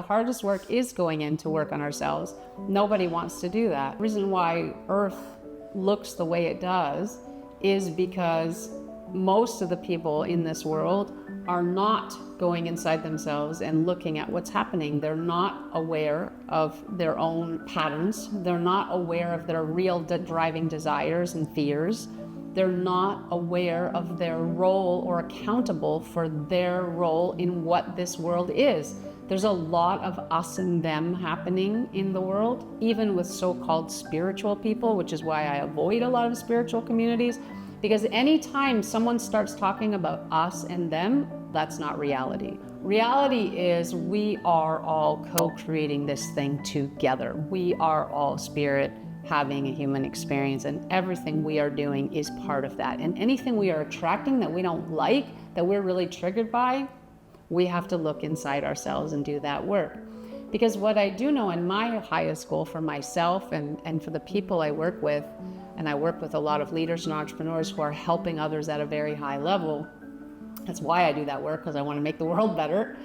The hardest work is going in to work on ourselves. Nobody wants to do that. The reason why Earth looks the way it does is because most of the people in this world are not going inside themselves and looking at what's happening. They're not aware of their own patterns. They're not aware of their real driving desires and fears. They're not aware of their role or accountable for their role in what this world is. There's a lot of us and them happening in the world, even with so-called spiritual people, which is why I avoid a lot of spiritual communities, because anytime someone starts talking about us and them, that's not reality. Reality is we are all co-creating this thing together. We are all spirit having a human experience, and everything we are doing is part of that. And anything we are attracting that we don't like, that we're really triggered by, we have to look inside ourselves and do that work. Because what I do know, and my highest goal for myself and for the people I work with, and I work with a lot of leaders and entrepreneurs who are helping others at a very high level, that's why I do that work, because I want to make the world better,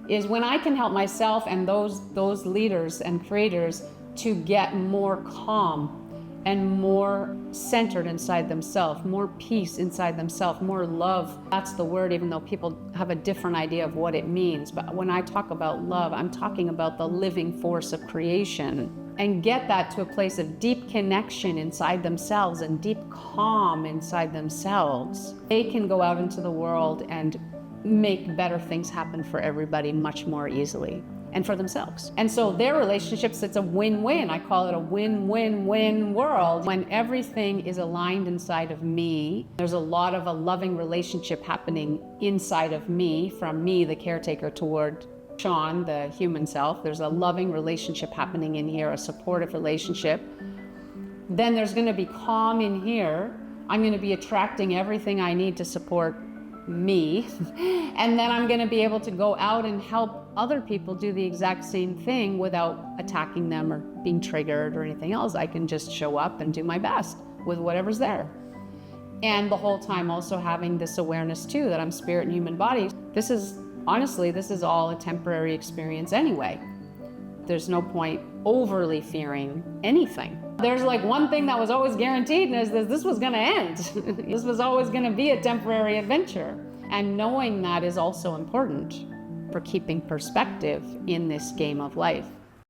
is when I can help myself and those leaders and creators to get more calm and more centered inside themselves, more peace inside themselves, more love. That's the word, even though people have a different idea of what it means. But when I talk about love, I'm talking about the living force of creation, and get that to a place of deep connection inside themselves and deep calm inside themselves. They can go out into the world and make better things happen for everybody much more easily, and for themselves. And so their relationships, it's a win-win. I call it a win-win-win world. When everything is aligned inside of me, there's a lot of a loving relationship happening inside of me, from me, the caretaker, toward Sean, the human self. There's a loving relationship happening in here, a supportive relationship. Then there's gonna be calm in here. I'm gonna be attracting everything I need to support me. And then I'm gonna be able to go out and help other people do the exact same thing without attacking them or being triggered or anything else. I can just show up and do my best with whatever's there. And the whole time also having this awareness too, that I'm spirit and human body. Honestly, this is all a temporary experience anyway. There's no point overly fearing anything. There's like one thing that was always guaranteed, and is that this was gonna end. This was always gonna be a temporary adventure. And knowing that is also important for keeping perspective in this game of life.